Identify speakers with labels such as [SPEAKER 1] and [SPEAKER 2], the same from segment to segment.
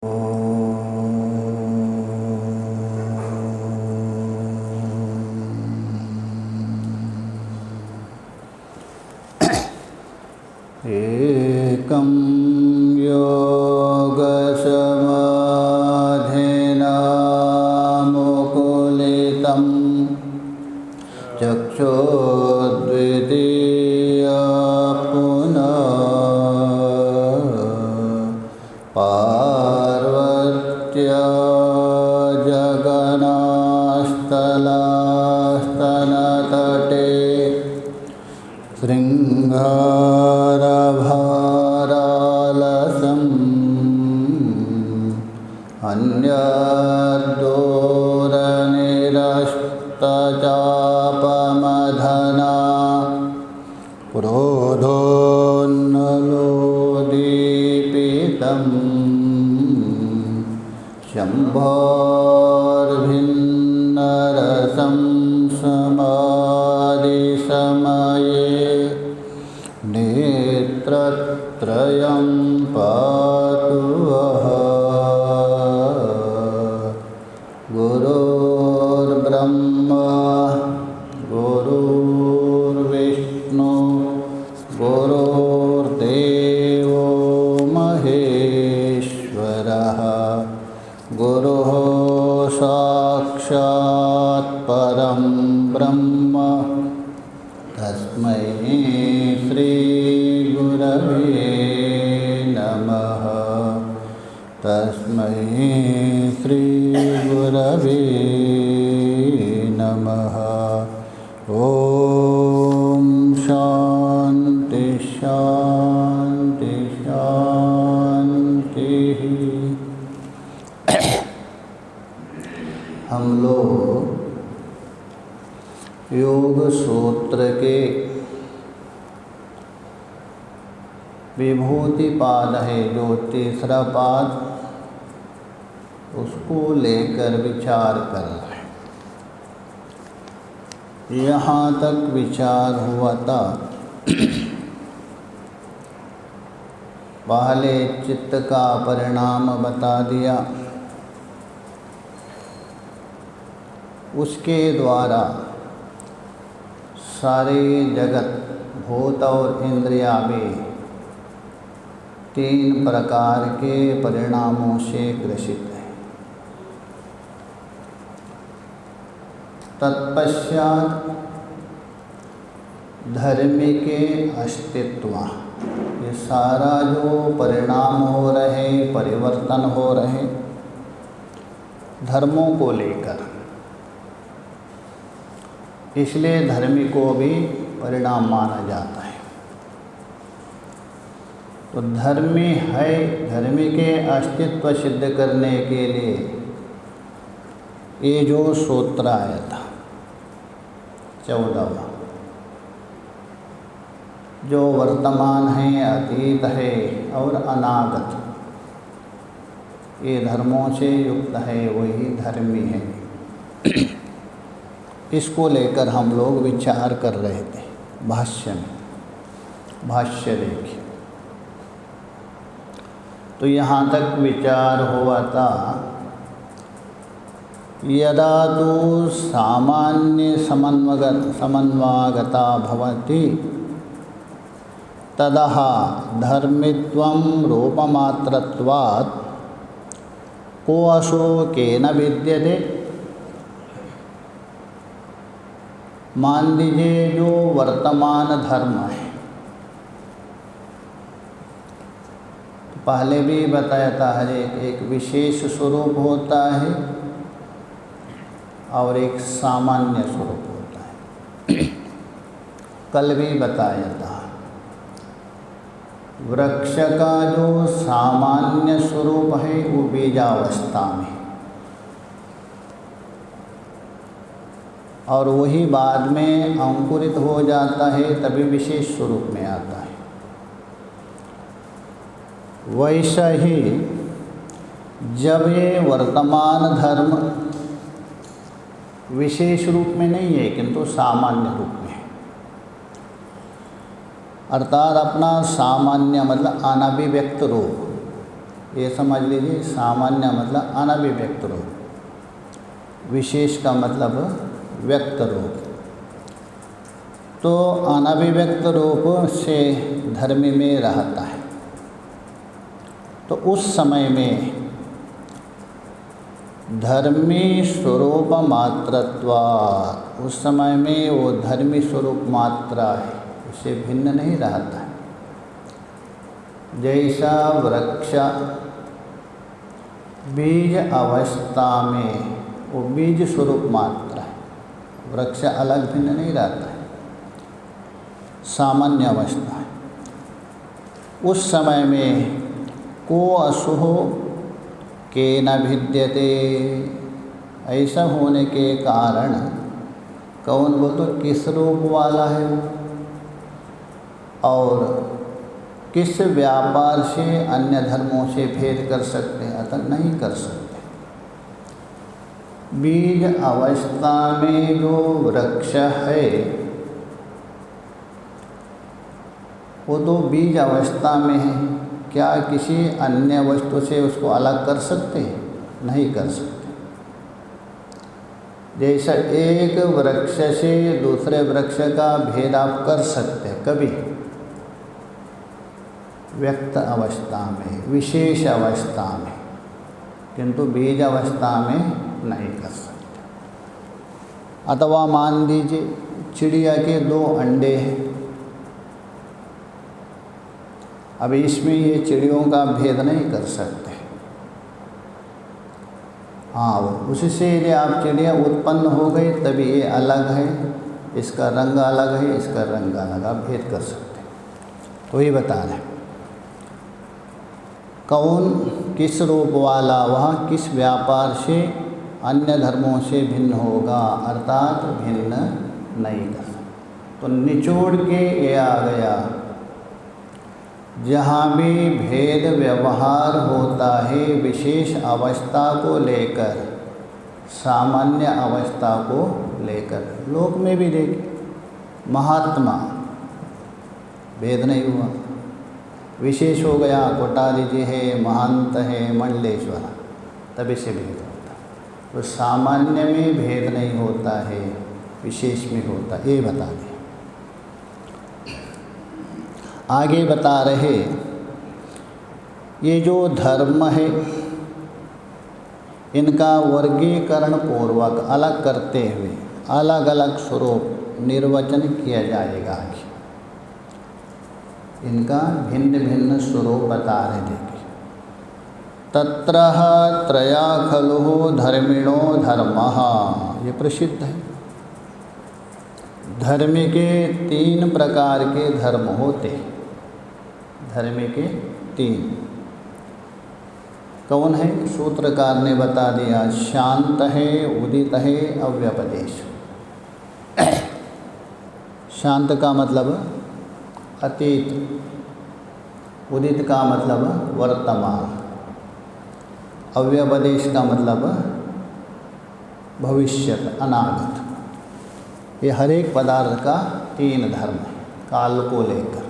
[SPEAKER 1] एकं योगसमाधिना मुकुलितं चक्षुर्द्वितीया पुनः पार्वत्या जगन्नास्थलास्तनतटे शृङ्गारभारालसम् अन्यद्दूरनिरस्तचापमधना क्रोधोन्नलोदीपितं शम्भोर्भिन्नरसं समाधिसमये नेत्रत्रयं पातु वः। गुरुर्ब्रह्मा गुरुर्विष्णु गुरुर्देवो महेश्वरः गुरुः साक्षात् परं ब्रह्म तस्मै श्रीगुरवे नमः। तस्मै श्रीगुरवे नमः। ॐ शान्ति शान्ति शान्तिः। हम लोग योग सूत्र के विभूति पाद है जो तीसरा पाद, उसको लेकर विचार कर रहे हैं। यहाँ तक विचार हुआ था। पहले चित्त का परिणाम बता दिया, उसके द्वारा सारे जगत भूत और इंद्रिया भी तीन प्रकार के परिणामों से ग्रसित है। तत्पश्चात धर्म के अस्तित्व, ये सारा जो परिणाम हो रहे, परिवर्तन हो रहे धर्मों को लेकर, इसलिए धर्मी को भी परिणाम माना जाता है। तो धर्मी है, धर्मी के अस्तित्व सिद्ध करने के लिए ये जो सूत्र आया था 14वां, जो वर्तमान है, अतीत है और अनागत, ये धर्मों से युक्त है, वही धर्मी है। इसको लेकर हम लोग विचार कर रहे थे भाष्य में। भाष्य देखिए, तो यहाँ तक विचार हुआ था, यदा तो सामान्य समन्वागता भवति तदह धर्मित्वं रूपमात्रत्वात् को अशोकेन विद्यते। मान लीजिए जो वर्तमान धर्म है, पहले भी बताया था, हर एक विशेष स्वरूप होता है और एक सामान्य स्वरूप होता है। कल भी बताया था, वृक्ष का जो सामान्य स्वरूप है वो बीजावस्था में, और वही बाद में अंकुरित हो जाता है, तभी विशेष स्वरूप में आता है। वैसा ही जब ये वर्तमान धर्म विशेष रूप में नहीं है किंतु सामान्य रूप में है, अर्थात अपना सामान्य मतलब अनभिव्यक्त रूप, ये समझ लीजिए। सामान्य मतलब अनभिव्यक्त रूप, विशेष का मतलब व्यक्त रूप। तो अनभिव्यक्त रूप से धर्मी में रहता है। तो उस समय में धर्मी स्वरूप मात्रत्वात्, उस समय में वो धर्मी स्वरूप मात्रा है, उससे भिन्न नहीं रहता है। जैसा वृक्ष बीज अवस्था में वो बीज स्वरूप मात्रा है, वृक्ष अलग भिन्न नहीं रहता है, सामान्य अवस्था है। उस समय में को असुहो के न भिद्यते, ऐसा होने के कारण कौन बोल तो किस रूप वाला है और किस व्यापार से अन्य धर्मों से भेद कर सकते हैं, अतः नहीं कर सकते। बीज अवस्था में जो वृक्ष है वो तो बीज अवस्था में है, क्या किसी अन्य वस्तु से उसको अलग कर सकते हैं? नहीं कर सकते। जैसा एक वृक्ष से दूसरे वृक्ष का भेद आप कर सकते हैं कभी, व्यक्त अवस्था में, विशेष अवस्था में, किंतु बीज अवस्था में नहीं कर सकते। अथवा मान लीजिए चिड़िया के 2 अंडे हैं, अब इसमें ये चिड़ियों का भेद नहीं कर सकते। हाँ, उससे यदि आप चिड़िया उत्पन्न हो गई तभी ये अलग है, इसका रंग अलग है, इसका रंग अलग, आप भेद कर सकते हैं। तो ये बता रहे कौन किस रूप वाला, वह किस व्यापार से अन्य धर्मों से भिन्न होगा, अर्थात भिन्न नहीं कर सकता। तो निचोड़ के ये आ गया, जहाँ भी भेद व्यवहार होता है विशेष अवस्था को लेकर, सामान्य अवस्था को लेकर। लोक में भी देखिए, महात्मा भेद नहीं हुआ, विशेष हो गया, कोठारी जी है, महंत है, मंडलेश्वर, तभी से भेद होता है। तो सामान्य में भेद नहीं होता है, विशेष में होता है, ये बता दें। आगे बता रहे ये जो धर्म है इनका वर्गीकरण पूर्वक अलग करते हुए अलग अलग स्वरूप निर्वचन किया जाएगा। इनका भिन्न भिन्न स्वरूप बता रहे। देखिए, तत्र त्रया खलु धर्मिणो धर्मः, ये प्रसिद्ध है। धर्म के 3 प्रकार के धर्म होते हैं। धर्म के 3 कौन है? सूत्रकार ने बता दिया, शांत है, उदित है, अव्यपदेश। शांत का मतलब अतीत, उदित का मतलब वर्तमान, अव्यपदेश का मतलब भविष्यत, अनागत। ये हर एक पदार्थ का 3 धर्म है काल को लेकर।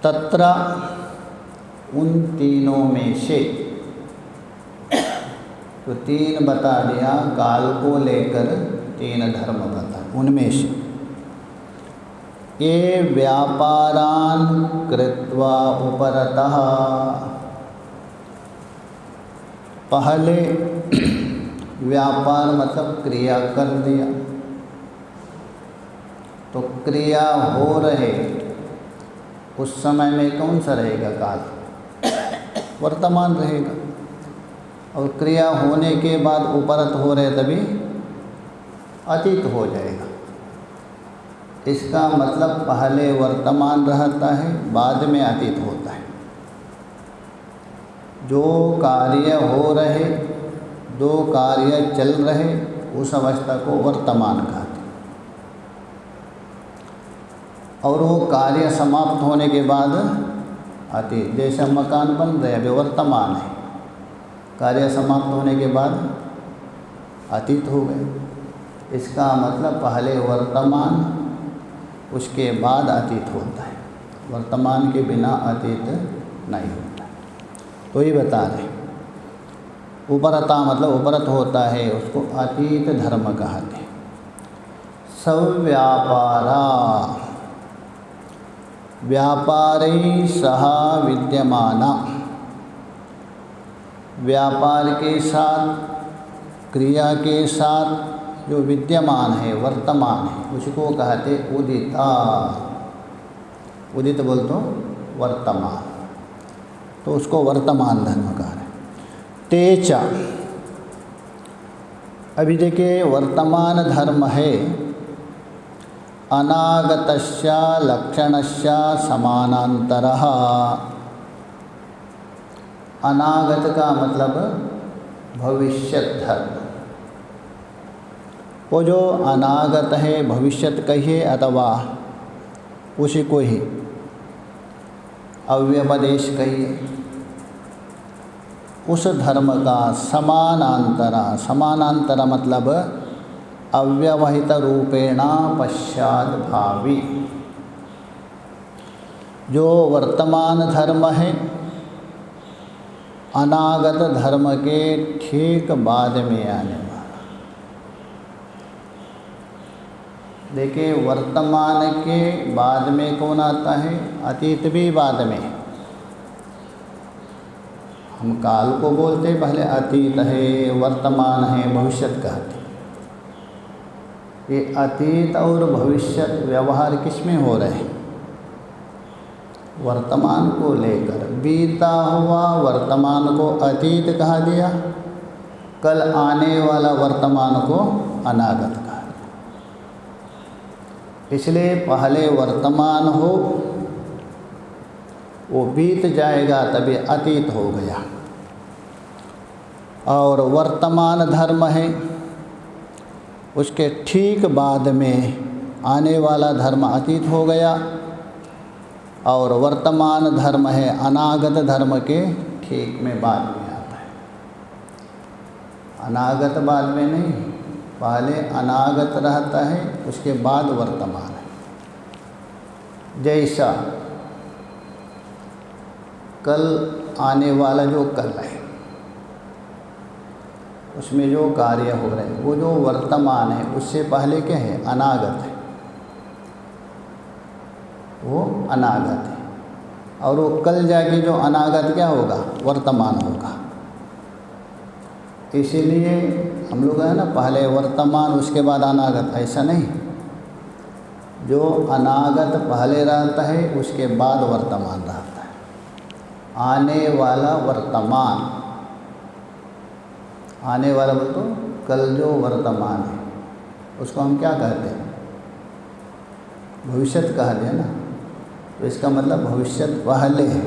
[SPEAKER 1] तत्र उन तीनों में से, तो 3 बता दिया, काल को लेकर 3 धर्म बता। उनमें से ये व्यापारान कृत्वा उपरतः, पहले व्यापार मतलब क्रिया कर दिया, तो क्रिया हो रहे उस समय में कौन सा रहेगा? काल, वर्तमान रहेगा। और क्रिया होने के बाद उपरत हो रहे तभी अतीत हो जाएगा। इसका मतलब पहले वर्तमान रहता है, बाद में अतीत होता है। जो कार्य हो रहे, 2 कार्य चल रहे, उस अवस्था को वर्तमान कहते हैं। और वो कार्य समाप्त होने के बाद अतीत। जैसे मकान बन रहे, अभी वर्तमान है, कार्य समाप्त होने के बाद अतीत हो गए। इसका मतलब पहले वर्तमान, उसके बाद अतीत होता है। वर्तमान के बिना अतीत नहीं होता। तो ये बता रहे उपरता मतलब उपरत होता है, उसको अतीत धर्म कहते हैं। सव्यापारा व्यापारी सह विद्यमाना, व्यापार के साथ क्रिया के साथ जो विद्यमान है वर्तमान है उसको कहते उदिता। उदित बोल तो वर्तमान, तो उसको वर्तमान धर्म कह रहे। तेचा, अभी देखिए वर्तमान धर्म है अनागतस्य लक्षणस्य समानांतरः। अनागत का मतलब भविष्यत धर्म, वो जो अनागत है भविष्यत कहिए अथवा उसी को ही अव्यपदेश कहिए, उस धर्म का समानांतरा, समानांतर मतलब अव्यवहित रूपेण पश्चात भावी। जो वर्तमान धर्म है अनागत धर्म के ठीक बाद में आने वाला। देखिए वर्तमान के बाद में कौन आता है? अतीत भी बाद में। हम काल को बोलते पहले अतीत है, वर्तमान है, भविष्यत कहते। ये अतीत और भविष्यत व्यवहार किस में हो रहे हैं? वर्तमान को लेकर। बीता हुआ वर्तमान को अतीत कहा दिया, कल आने वाला वर्तमान को अनागत कहा दिया। इसलिए पहले वर्तमान हो, वो बीत जाएगा तभी अतीत हो गया। और वर्तमान धर्म है, उसके ठीक बाद में आने वाला धर्म अतीत हो गया। और वर्तमान धर्म है अनागत धर्म के ठीक में बाद में आता है। अनागत बाद में नहीं, पहले अनागत रहता है उसके बाद वर्तमान है। जैसा कल आने वाला जो कल है उसमें जो कार्य हो रहे हैं वो जो वर्तमान है उससे पहले क्या है? अनागत है, वो अनागत है। और वो कल जाके जो अनागत क्या होगा? वर्तमान होगा। इसीलिए हम लोग है ना पहले वर्तमान उसके बाद अनागत, ऐसा नहीं। जो अनागत पहले रहता है उसके बाद वर्तमान रहता है। आने वाला वर्तमान, आने वाला बोल तो कल जो वर्तमान है उसको हम क्या कहते हैं? भविष्यत कहते हैं ना। तो इसका मतलब भविष्यत पहले है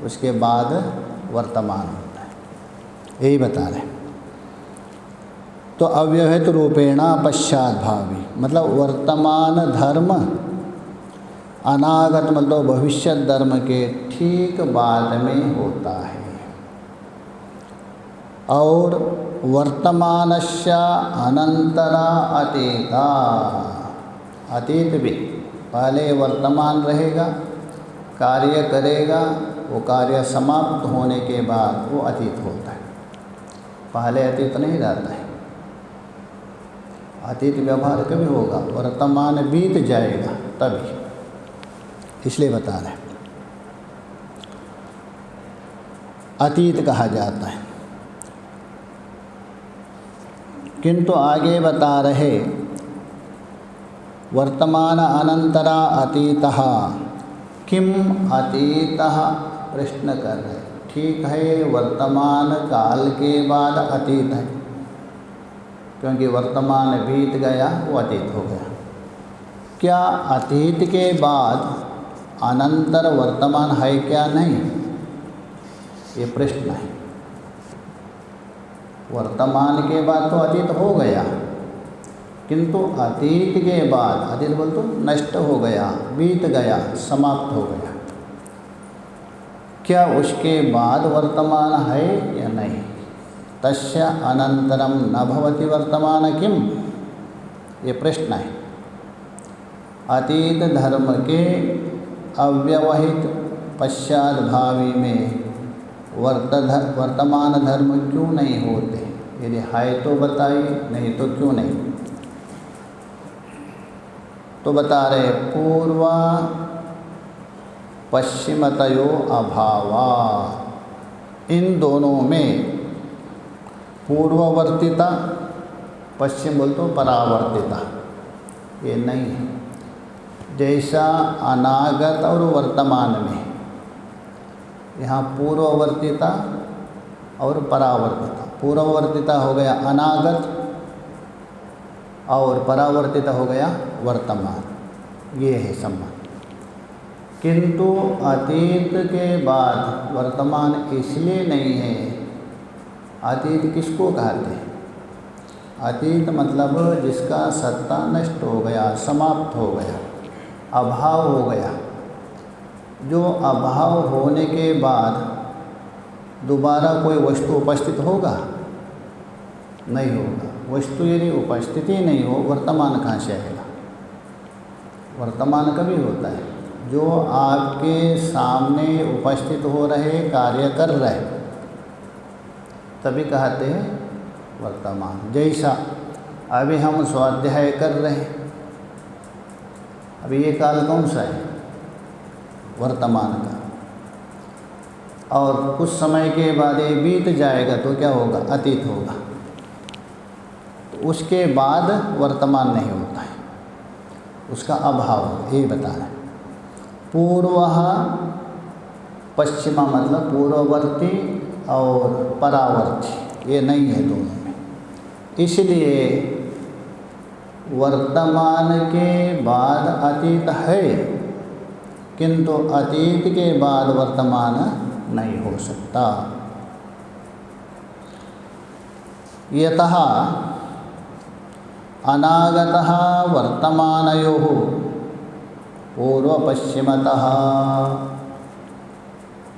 [SPEAKER 1] उसके बाद वर्तमान होता है, यही बता रहे हैं। तो अव्यवहित रूपेण पश्चात भावी मतलब वर्तमान धर्म अनागत मतलब भविष्यत धर्म के ठीक बाद में होता है। और वर्तमानस्य अनंतरा अतीता, अतीत भी पहले वर्तमान रहेगा, कार्य करेगा, वो कार्य समाप्त होने के बाद वो अतीत होता है। पहले अतीत नहीं रहता है। अतीत व्यवहार कभी होगा? वर्तमान बीत जाएगा तभी, इसलिए बता रहे हैं अतीत कहा जाता है। किंतु आगे बता रहे वर्तमान अनंतरा अतीतः किम अतीतः, प्रश्न कर रहे। ठीक है, वर्तमान काल के बाद अतीत है, क्योंकि वर्तमान बीत गया वो अतीत हो गया। क्या अतीत के बाद अनंतर वर्तमान है क्या? नहीं, ये प्रश्न है। वर्तमान के बाद तो अतीत हो गया, किंतु अतीत के बाद, अतीत बोल तो नष्ट हो गया, बीत गया, समाप्त हो गया। क्या उसके बाद वर्तमान है या नहीं? तस्य अनंतरम न भवति वर्तमान किम, ये प्रश्न है। अतीत धर्म के अव्यवहित पश्चात भावी में वर्तमान धर्म क्यों नहीं होते? यदि है तो बताइए, नहीं तो क्यों नहीं? तो बता रहे पूर्व पश्चिमतयो अभावा, इन दोनों में पूर्ववर्तिता, पश्चिम बोल तो परावर्तिता, ये नहीं है। जैसा अनागत और वर्तमान में यहाँ पूर्ववर्तिता और परावर्तिता, पूर्ववर्तिता हो गया अनागत और परावर्तिता हो गया वर्तमान, ये है संबंध। किंतु अतीत के बाद वर्तमान इसलिए नहीं है। अतीत किसको कहते हैं? अतीत मतलब जिसका सत्ता नष्ट हो गया, समाप्त हो गया, अभाव हो गया। जो अभाव होने के बाद दोबारा कोई वस्तु उपस्थित होगा? नहीं होगा। वस्तु यदि उपस्थिति नहीं हो, वर्तमान कहाँ से आएगा? वर्तमान कभी होता है जो आपके सामने उपस्थित हो रहे, कार्य कर रहे, तभी कहते हैं वर्तमान। जैसा अभी हम स्वाध्याय कर रहे हैं, अभी ये काल कौन सा है? वर्तमान का। और कुछ समय के बाद ये बीत जाएगा तो क्या होगा? अतीत होगा। तो उसके बाद वर्तमान नहीं होता है, उसका अभाव, ये बता रहे। पूर्व पश्चिमा मतलब पूर्ववर्ती और परावर्ती, ये नहीं है दोनों में। इसलिए वर्तमान के बाद अतीत है, किंतु अतीत के बाद वर्तमान नहीं हो सकता। यतः अनागतः वर्तमानयोः पूर्व पश्चिमतः,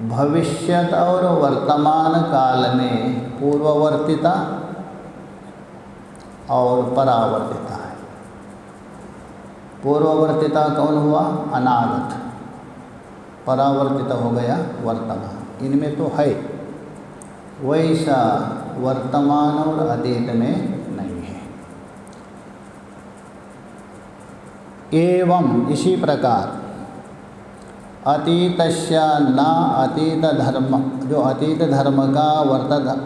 [SPEAKER 1] भविष्यत और वर्तमान काल में पूर्ववर्तिता और परावर्तिता है। पूर्ववर्तिता कौन हुआ? अनागत। परावर्तिता हो गया वर्तमान। इनमें तो है, वैसा वर्तमान और अतीत में नहीं है। एवं इसी प्रकार अतीतस्य न अतीत धर्म, जो अतीत धर्म का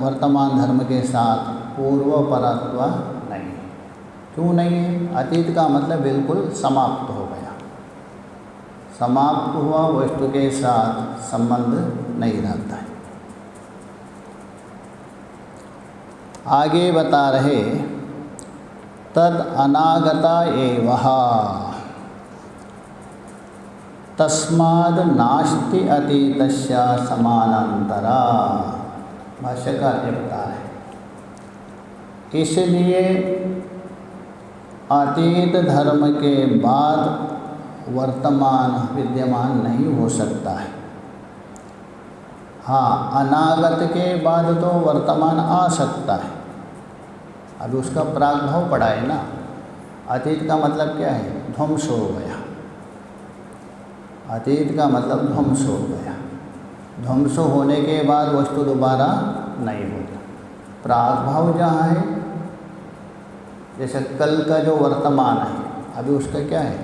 [SPEAKER 1] वर्तमान धर्म के साथ पूर्व परत्व नहीं है। क्यों नहीं है? अतीत का मतलब बिल्कुल समाप्त हो गया। समाप्त हुआ वस्तु के साथ संबंध नहीं रहता है। आगे बता रहे तद अनागता एवः तस्माद् नास्ति अतीतस्य समानांतरा। भाष्यकार ये बता रहे, इसलिए अतीत धर्म के बाद वर्तमान विद्यमान नहीं हो सकता है। हाँ, अनागत के बाद तो वर्तमान आ सकता है। अभी उसका प्रागभाव पड़ा है ना। अतीत का मतलब क्या है? ध्वंस हो गया। अतीत का मतलब ध्वंस हो गया। ध्वंस होने के बाद वस्तु दोबारा नहीं होता। प्रागभाव जहाँ है, जैसे कल का जो वर्तमान है, अभी उसका क्या है?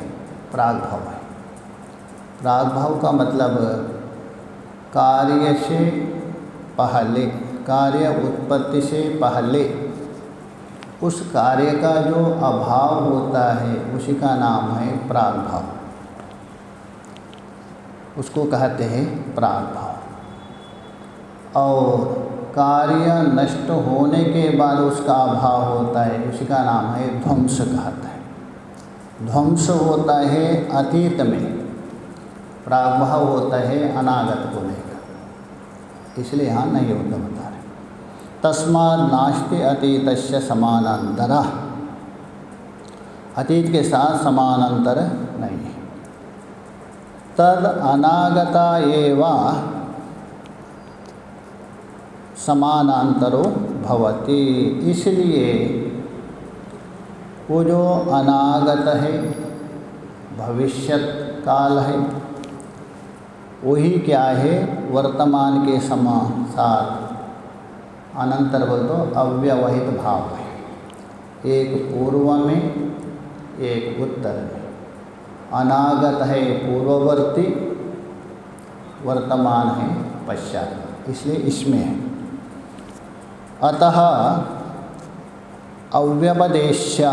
[SPEAKER 1] प्रागभाव है। प्रागभाव का मतलब कार्य से पहले, कार्य उत्पत्ति से पहले उस कार्य का जो अभाव होता है उसी का नाम है प्रागभाव। उसको कहते हैं प्रागभाव। और कार्य नष्ट होने के बाद उसका अभाव होता है, उसी का नाम है ध्वंस कहते हैं। ध्वंस होता है अतीत में, प्रागभाव होता है अनागत को लेकर। इसलिए यहाँ नहीं होता बता रहे। तस्माद् नास्ति अतीतस्य समानांतरः, अतीत के साथ समानांतर नहीं है। तद अनागता एव समानांतरो भवति, इसलिए वो जो अनागत है, भविष्यत काल है, वही क्या है, वर्तमान के साथ अनंतर बोल तो अव्यवहित भाव है, एक पूर्व में एक उत्तर में। अनागत है पूर्ववर्ती, वर्तमान है पश्चात, इसलिए इसमें है। अतः अव्यपदेश्य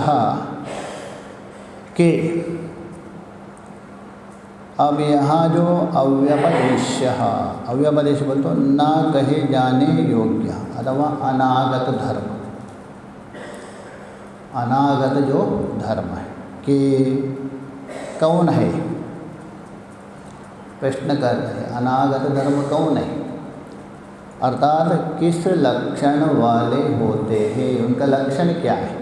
[SPEAKER 1] के, अब यहाँ जो अव्यपदेश्य, अव्यपदेश बोल तो न कहे जाने योग्य अथवा अनागत धर्म, अनागत जो धर्म है कि कौन है, प्रश्न कर रहे हैं अनागत धर्म कौन है, अर्थात किस लक्षण वाले होते हैं, उनका लक्षण क्या है,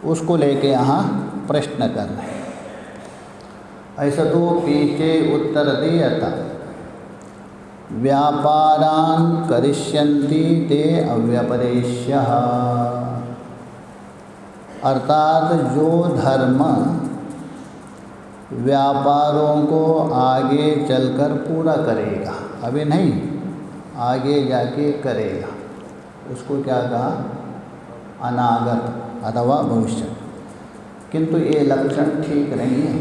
[SPEAKER 1] उसको लेके यहाँ प्रश्न कर रहे हैं। ऐसा तो पीछे उत्तर दिया था, व्यापारान् करिष्यन्ति ते अव्यपदेश्यः, अर्थात जो धर्म व्यापारों को आगे चलकर पूरा करेगा, अभी नहीं आगे जाके करेगा, उसको क्या कहा, अनागत अथवा भविष्य। किंतु ये लक्षण ठीक नहीं है,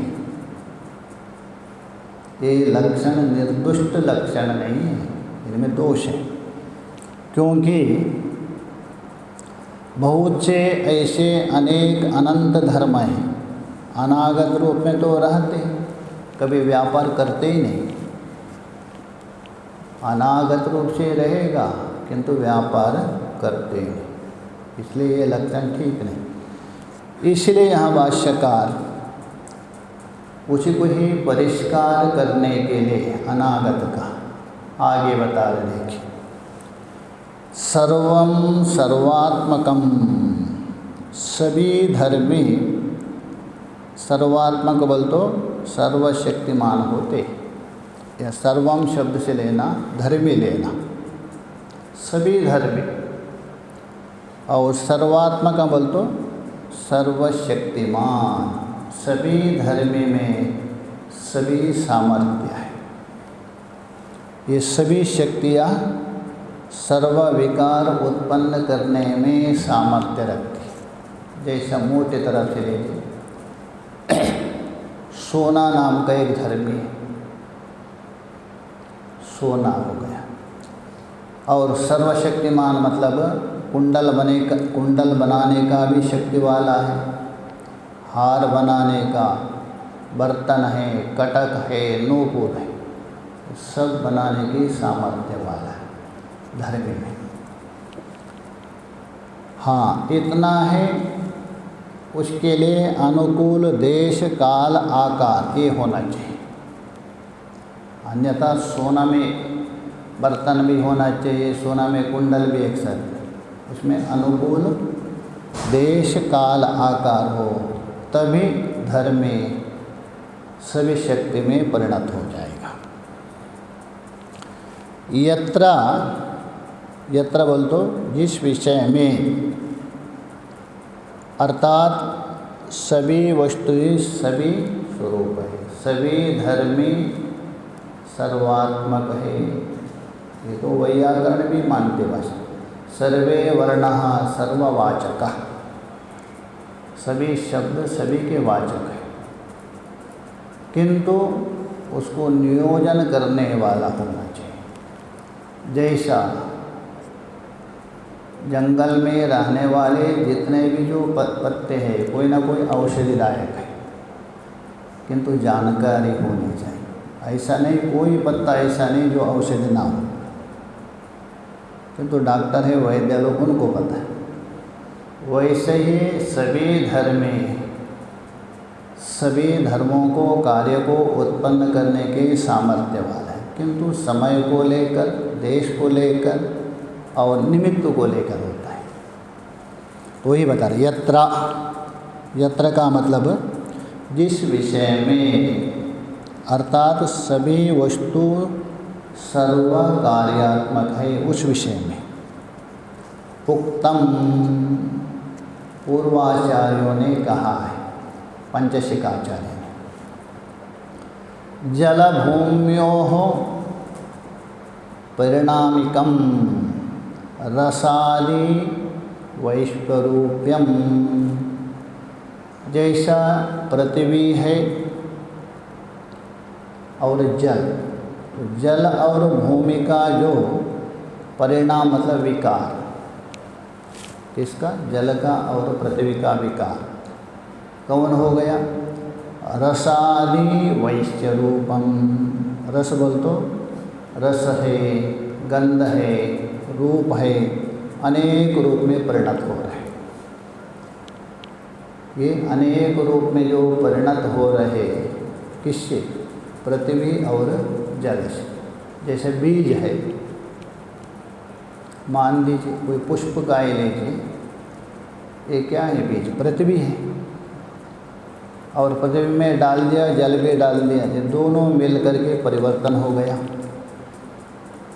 [SPEAKER 1] ये लक्षण निर्दुष्ट लक्षण नहीं है, इनमें दोष है। क्योंकि बहुत से ऐसे अनेक अनंत धर्म हैं, अनागत रूप में तो रहते, कभी व्यापार करते ही नहीं, अनागत रूप से रहेगा किंतु व्यापार करते ही नहीं, इसलिए ये लक्षण ठीक नहीं। इसलिए यहाँ भाष्यकार उसी को ही परिष्कार करने के लिए अनागत का आगे बता रहे हैं कि सर्वं सर्वात्मकम, सभी धर्मी, सर्वात्मक बोल तो सर्वशक्तिमान होते, या सर्वम शब्द से लेना धर्मी लेना, सभी धर्मी, और सर्वात्मक बोल तो सर्वशक्तिमान, सभी धर्मी में सभी सामर्थ्य है, ये सभी शक्तियाँ सर्व विकार उत्पन्न करने में सामर्थ्य रखती। जैसा मोटे तरफ से ले लीजिए, सोना नाम का एक धर्मी, सोना हो गया, और सर्वशक्तिमान मतलब कुंडल बनाने का भी शक्ति वाला है, हार बनाने का, बर्तन है, कटक है, नूपुर है, सब बनाने की सामर्थ्य वाला है धर्मी में। हाँ, इतना है, उसके लिए अनुकूल देश काल आकार ये होना चाहिए, अन्यथा सोना में बर्तन भी होना चाहिए, सोना में कुंडल भी एक साथ, उसमें अनुकूल देश काल आकार हो, तभी धर्म में सभी शक्ति में परिणत हो जाएगा। यत्र बोल तो जिस विषय में, अर्थात सभी वस्तुएं सभी स्वरूप है, सभी धर्मी सर्वात्मक है, ये तो वैयाकरण भी मानते बस, सर्वे वर्णः सर्ववाचकः, सभी शब्द सभी के वाचक है, किंतु उसको नियोजन करने वाला होना चाहिए। जैसा जंगल में रहने वाले जितने भी जो पत्ते हैं, कोई ना कोई औषधिदायक है, किंतु जानकारी होनी चाहिए। ऐसा नहीं, कोई पत्ता ऐसा नहीं जो औषधि ना हो, किंतु डॉक्टर है, वैद्य लोग, उनको पता है। वैसे ही सभी धर्मों को, कार्य को उत्पन्न करने के सामर्थ्य वाला है, किंतु समय को लेकर, देश को लेकर और निमित्त को लेकर होता है। तो वही बता रहे, यत्र का मतलब जिस विषय में, अर्थात सभी वस्तु सर्व कार्यात्मक है, उस विषय में। उक्तम, पूर्वाचार्यों ने कहा है, पंचशिकाचार्य ने, जलभूम्योः परिणामिकं रसादि वैश्वरूप्यम। जैसा पृथ्वी है और जल, जल और भूमि का जो परिणाम मतलब विकार, किसका? जल का और पृथ्वी का विकार कौन हो गया? रसादि वैश्य रूपम। रस बोल तो रस है, गंध है, रूप है, अनेक रूप में परिणत हो रहे। ये अनेक रूप में जो परिणत हो रहे किससे? पृथ्वी और जल से। जैसे बीज है, मान लीजिए कोई पुष्प का ही लीजिए, ये क्या है? बीज पृथ्वी है, और पृथ्वी में डाल दिया, जल भी डाल दिया, ये दोनों मिल करके परिवर्तन हो गया।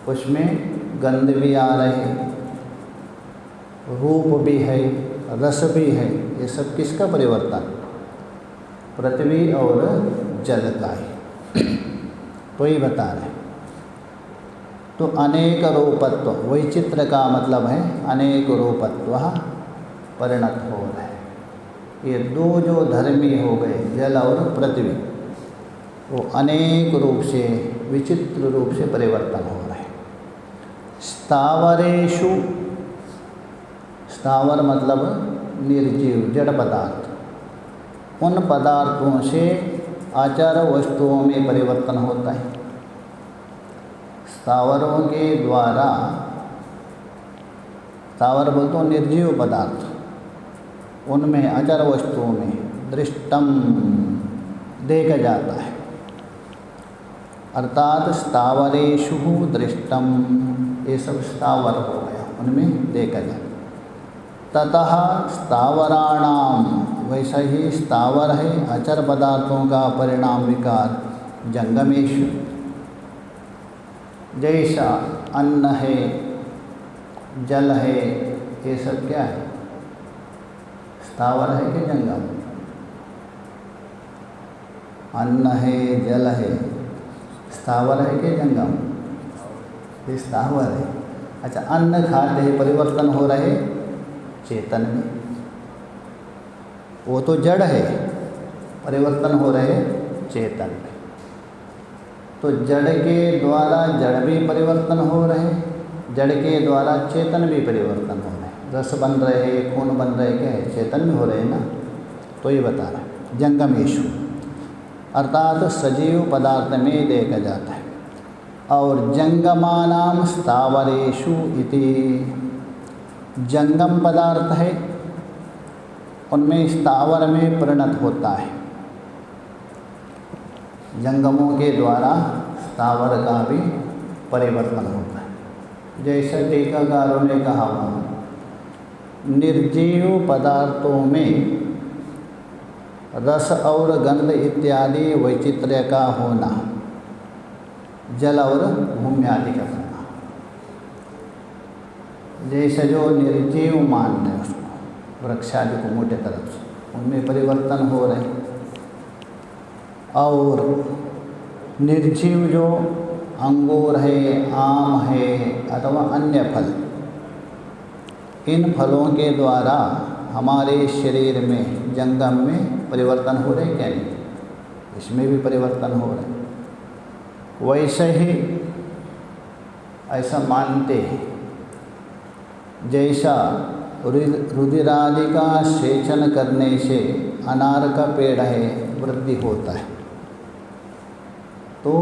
[SPEAKER 1] उसमें गंध भी आ रहे, रूप भी है, रस भी है। ये सब किसका परिवर्तन? पृथ्वी और जल का ही। तो ये बता रहे। तो अनेक रूपत्व, वैचित्र का मतलब है अनेक रूपत्व परिणत हो रहे। ये दो जो धर्मी हो गए, जल और पृथ्वी, वो अनेक रूप से, विचित्र रूप से परिवर्तन हो रहे। स्थावरेषु, स्थावर मतलब निर्जीव जड़ पदार्थ, उन पदार्थों से आचार वस्तुओं में परिवर्तन होता है। स्थावरों के द्वारा, स्थावर बोलते हैं निर्जीव पदार्थ, उनमें आचार वस्तुओं में दृष्टम देखा जाता है। अर्थात स्थावरेषु दृष्टम, ये सब स्थावर हो गया, उनमें देखा जाता। ततः स्थावराणाम, वैसा ही स्थावर है अचर पदार्थों का परिणाम विकार जंगमेशु। जैसा अन्न है, जल है, ये सब क्या है? स्थावर है कि जंगम? अन्न है, जल है, स्थावर है कि जंगम? ये स्थावर है। अच्छा, अन्न खाते हैं, परिवर्तन हो रहे चेतन में, वो तो जड़ है, परिवर्तन हो रहे चेतन में। तो जड़ के द्वारा जड़ भी परिवर्तन हो रहे, जड़ के द्वारा चेतन भी परिवर्तन हो रहे। रस बन रहे, खून बन रहे, क्या है? चेतन में हो रहे ना। तो ये बता रहा है जंगमेशु, अर्थात सजीव पदार्थ में देखा जाता है। और जंगमानाम स्थावरेषु इति, जंगम पदार्थ है, उनमें स्थावर में परिणत होता है। जंगमों के द्वारा स्थावर का भी परिवर्तन होता है। जैसा टीकाकारों ने कहा, निर्जीव पदार्थों में रस और गंध इत्यादि वैचित्र्य का होना, जल और भूमि आदि का होना। जैसे जो निर्जीव मानते हैं उसको, वृक्ष आदि को मोटे तरफ से, उनमें परिवर्तन हो रहे। और निर्जीव जो अंगूर है, आम है, अथवा अन्य फल, इन फलों के द्वारा हमारे शरीर में, जंगम में परिवर्तन हो रहे क्या नहीं? इसमें भी परिवर्तन हो रहे। वैसे ही ऐसा मानते हैं, जैसा रुधिरादि का सेचन करने से अनार का पेड़ है वृद्धि होता है, तो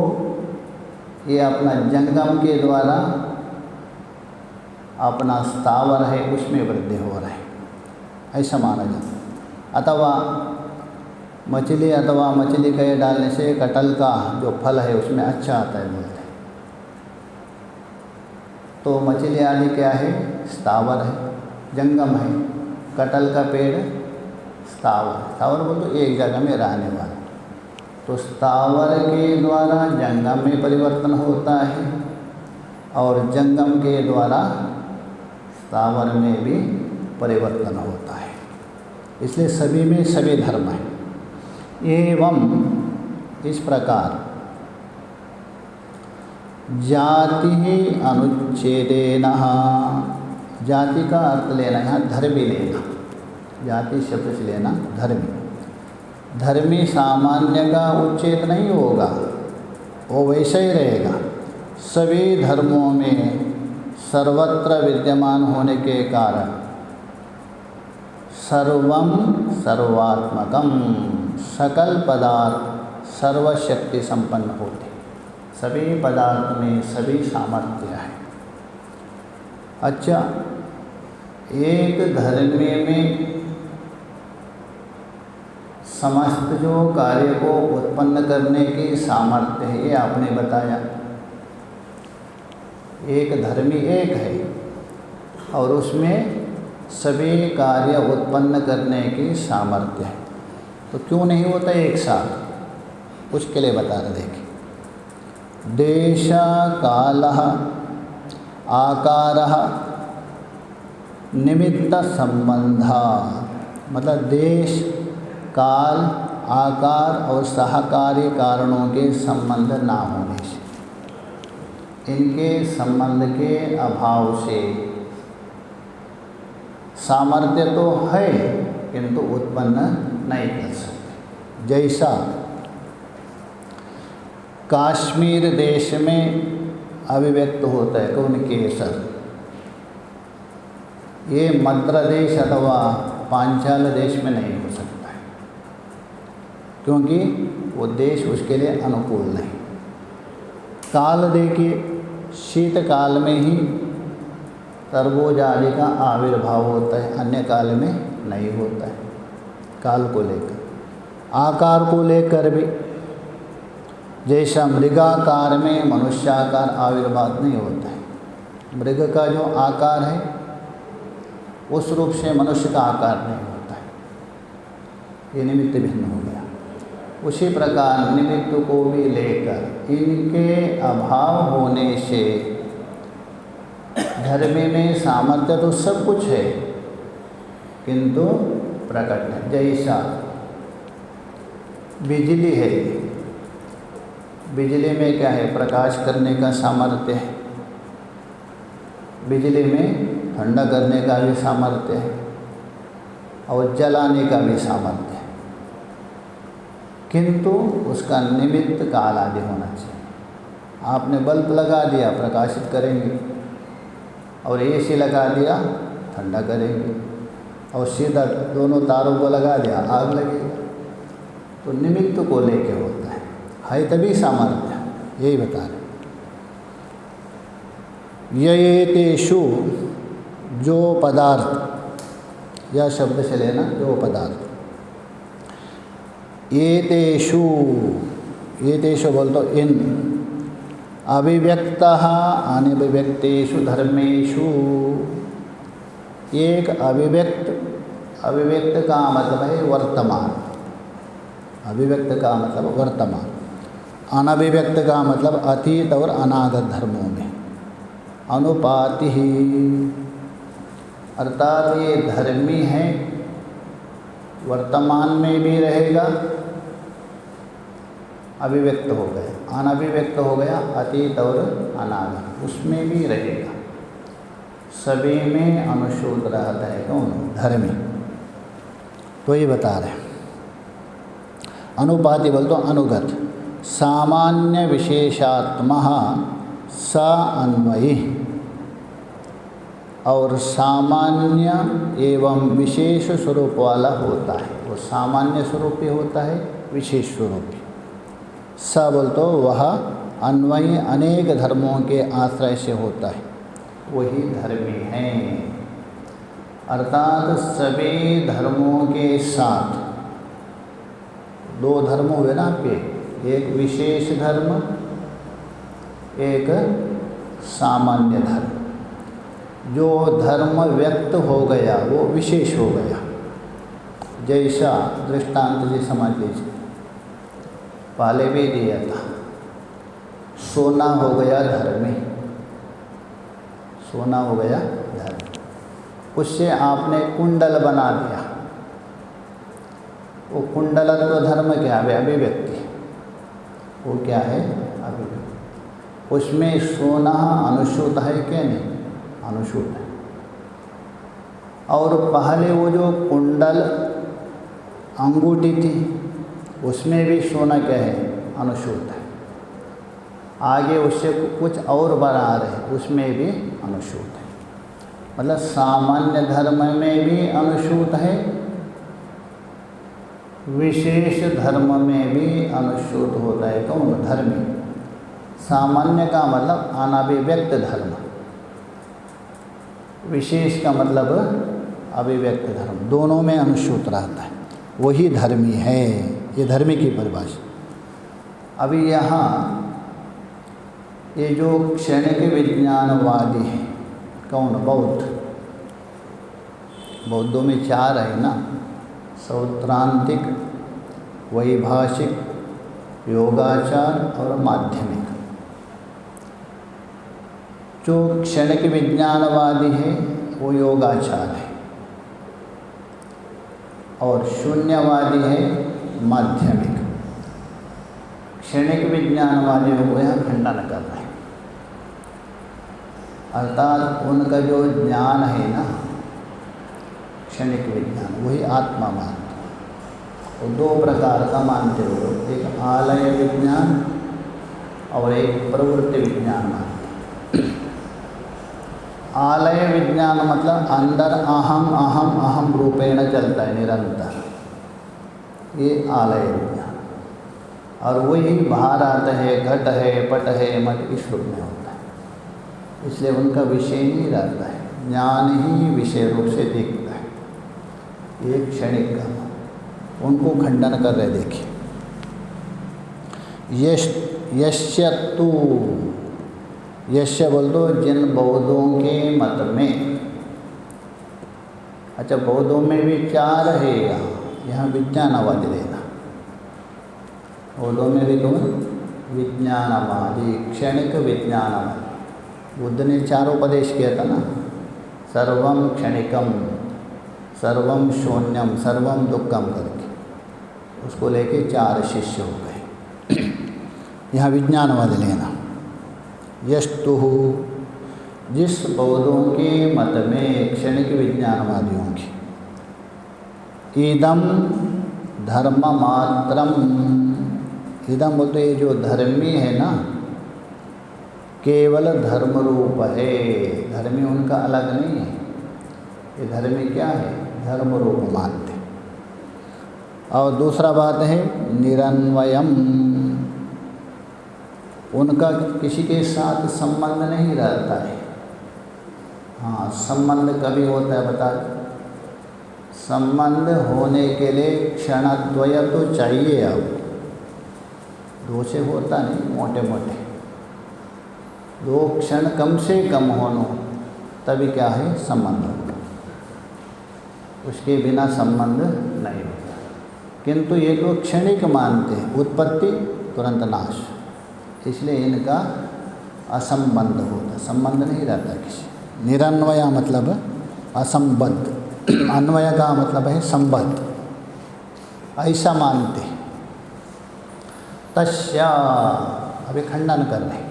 [SPEAKER 1] ये अपना जंगम के द्वारा अपना स्थावर है उसमें वृद्धि हो रहा है, ऐसा माना जाता है। अथवा मछली, अथवा मछली के डालने से कटहल का जो फल है उसमें अच्छा आता है बोलते हैं। तो मछली आदि क्या है? स्थावर है, जंगम है। कटहल का पेड़ स्थावर, स्थावर बोल तो एक जगह में रहने वाला। तो स्थावर के द्वारा जंगम में परिवर्तन होता है, और जंगम के द्वारा स्थावर में भी परिवर्तन होता है। इसलिए सभी में सभी धर्म है। एवं इस प्रकार जाति ही अनुच्छेदेन, जाति का अर्थ लेना यहाँ धर्मी लेना, जाति शब्द से लेना धर्मी। धर्मी सामान्य का उच्छेद नहीं होगा, वो वैसा ही रहेगा। सभी धर्मों में सर्वत्र विद्यमान होने के कारण सर्वम सर्वात्मकम, सकल पदार्थ सर्वशक्ति संपन्न होते, सभी पदार्थ में सभी सामर्थ्य है। अच्छा, एक धर्मी में समस्त जो कार्य को उत्पन्न करने की सामर्थ्य है, ये आपने बताया। एक धर्मी एक है और उसमें सभी कार्य उत्पन्न करने की सामर्थ्य है, तो क्यों नहीं होता एक साथ? उसके लिए बता रहे, देखिए। देश कालः आकारः निमित्त संबंधा, मतलब देश काल आकार और सहकारी कारणों के संबंध ना होने से, इनके संबंध के अभाव से सामर्थ्य तो है किंतु उत्पन्न नहीं कर सकते। जैसा कश्मीर देश में अभिव्यक्त होता है कौन? केसर। ये मद्र देश अथवा पांचाल देश में नहीं हो सकता है, क्योंकि वो देश उसके लिए अनुकूल नहीं। काल देखिए, शीतकाल में ही तरबूज आदि का आविर्भाव होता है, अन्य काल में नहीं होता है। काल को लेकर, आकार को लेकर भी, जैसा मृगाकार में मनुष्याकार आविर्भाव नहीं होता है। मृग का जो आकार है उस रूप से मनुष्य का आकार नहीं होता है, ये निमित्त भिन्न हो गया। उसी प्रकार निमित्त को भी लेकर इनके अभाव होने से धर्म में सामर्थ्य तो सब कुछ है किंतु प्रकट है। जैसा बिजली है, बिजली में क्या है? प्रकाश करने का सामर्थ्य है। बिजली में ठंडा करने का भी सामर्थ्य है और जलाने का भी सामर्थ्य है, किंतु उसका निमित्त काल आदि होना चाहिए। आपने बल्ब लगा दिया, प्रकाशित करेंगे, और एसी लगा दिया, ठंडा करेंगे, और सीधा दोनों तारों को लगा दिया, आग लगेगी। तो निमित्त को लेके होता है तभी सामर्थ्य, यही बता रहे। ययेतेषु, जो पदार्थ, यह शब्द से लेना जो पदार्थ, एतेषु, एतेषु बोल तो इन, अभिव्यक्तः अनभिव्यक्तेषु धर्मेषु, एक अभिव्यक्त, अभिव्यक्त का मतलब है वर्तमान, अभिव्यक्त का मतलब वर्तमान, अनभिव्यक्त का मतलब अतीत और अनागत धर्मों में अनुपाति ही, अर्थात ये धर्मी है, वर्तमान में भी रहेगा, अभिव्यक्त हो गया, अनभिव्यक्त हो गया, अतीत और अनागत उसमें भी रहेगा, सभी में अनुशूत रहता है कौन? धर्मी। तो ये बता रहे हैं। अनुपाति बोल तो अनुगत, सामान्य विशेषात्मा स अन्वयी, और सामान्य एवं विशेष स्वरूप वाला होता है। वो सामान्य स्वरूप भी होता है, विशेष स्वरूप भी। स बोल तो वह अन्वयी अनेक धर्मों के आश्रय से होता है, वही धर्मी है। अर्थात सभी धर्मों के साथ, दो धर्म हुए ना आपके, एक विशेष धर्म, एक सामान्य धर्म। जो धर्म व्यक्त हो गया वो विशेष हो गया। जैसा दृष्टांत जी समझ लीजिए, पहले भी दिया था, सोना हो गया धर्मी, सोना हो गया धर्म, उससे आपने कुंडल बना दिया, वो कुंडलत्व धर्म क्या है? अभिव्यक्ति। वो क्या है? अभिव्यक्ति। उसमें सोना अनुसूत है क्या नहीं? अनुसूत है। और पहले वो जो कुंडल अंगूठी थी उसमें भी सोना क्या है? अनुसूत है। आगे उससे कुछ और बना रहे उसमें भी अनुसूत है। मतलब सामान्य धर्म में भी अनुसूत है, विशेष धर्म में भी अनुसूत होता है। कौन? धर्मी। सामान्य का मतलब अनभिव्यक्त धर्म, विशेष का मतलब अभिव्यक्त धर्म, दोनों में अनुसूत रहता है, वही धर्मी है। ये धर्मी की परिभाषा। अभी यहाँ ये जो क्षणिक विज्ञानवादी हैं, कौन? बौद्ध। बौद्धों में 4 है ना, सौत्रांतिक, वैभाषिक, योगाचार और माध्यमिक। जो क्षणिक विज्ञानवादी है वो योगाचार है, और शून्यवादी है माध्यमिक। क्षणिक विज्ञानवादी को यहाँ खंडन कर रहे हैं, अर्थात उनका जो ज्ञान है ना क्षणिक विज्ञान, वही आत्मा मानते हैं। वो 2 प्रकार का मानते हो, एक आलय विज्ञान और एक प्रवृत्ति विज्ञान मानते हैं। आलय विज्ञान मतलब अंदर अहम अहम अहम रूपेण चलता है निरंतर, ये आलय विज्ञान। और वही बाहर आता है, घट है, पट है, मट इस रूप में होता है। इसलिए उनका विषय नहीं रहता है, ज्ञान ही विषय रूप से दिखता है। ये क्षणिक का उनको खंडन कर रहे। देखिए, यश्य तु, यश्य बोल दो जिन बौद्धों के मत में। अच्छा, बौद्धों में भी 4 है यहाँ विज्ञानवादी लेना। बौद्धों में भी कौन? विज्ञानवादी, क्षणिक विज्ञानवादी। बुद्ध ने 4 उपदेश किया था ना, सर्वम क्षणिकम, सर्वम शून्यम, सर्वम दुक्खम करके, उसको लेके 4 शिष्य हो गए। यहाँ विज्ञानवादी लेना। यस्तु, जिस बौद्धों के मत में, क्षणिक विज्ञानवादियों की, इदम धर्म मात्रम, इदम बोलते ये जो धर्मी है ना, केवल धर्म रूप है। धर्मी उनका अलग नहीं है, ये धर्मी क्या है? धर्म रूप मानते। और दूसरा बात है निरन्वयम, उनका किसी के साथ संबंध नहीं रहता है। हाँ, संबंध कभी होता है बता? संबंध होने के लिए क्षणद्वय तो चाहिए। अब 2 से होता नहीं, मोटे मोटे 2 क्षण कम से कम होनो, तभी क्या है? संबंध होगा, उसके बिना संबंध नहीं होता। किंतु ये तो क्षणिक मानते हैं, उत्पत्ति तुरंत नाश, इसलिए इनका असंबंध होता, संबंध नहीं रहता किसी। निरन्वय मतलब असंबद्ध, अन्वय का मतलब है संबद्ध, ऐसा मानते। तस्या, अभी खंडन कर रहे हैं।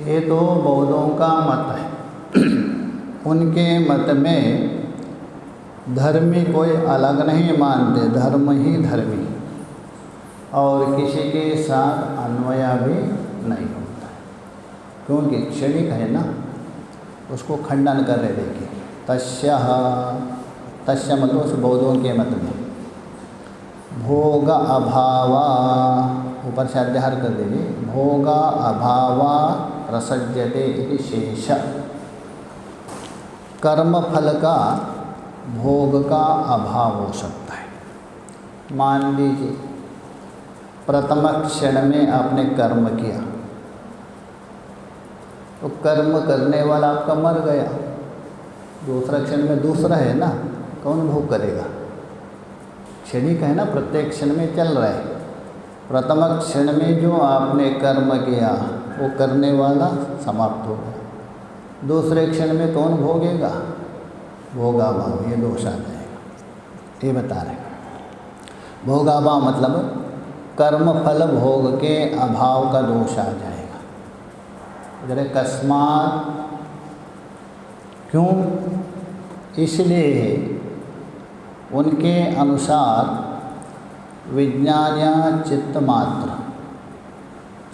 [SPEAKER 1] ये तो बौद्धों का मत है। उनके मत में धर्मी कोई अलग नहीं मानते, धर्म ही धर्मी, और किसी के साथ अन्वय भी नहीं होता है, क्योंकि क्षणिक है ना। उसको खंडन कर रहे। देखिए, तस्य, तस्य मतलब उस बौद्धों के मत में भोग अभावा, ऊपर से अध्याहार कर दीजिए, भोग अभावा प्रसज्यते इति शेष। कर्म फल का, भोग का अभाव हो सकता है। मान लीजिए प्रथम क्षण में आपने कर्म किया, तो कर्म करने वाला आपका मर गया, दूसरा क्षण में दूसरा है ना, कौन भोग करेगा? क्षणिक है ना, प्रत्येक क्षण में चल रहा है। प्रथम क्षण में जो आपने कर्म किया वो करने वाला समाप्त हो गया, दूसरे क्षण में कौन भोगेगा? भोगाभाव, ये दोष आ जाएगा। ये बता रहे भोगाभाव मतलब कर्म फल भोग के अभाव का दोष आ जाएगा। जरा कस्मात, क्यों? इसलिए उनके अनुसार विज्ञान या चित्त मात्र,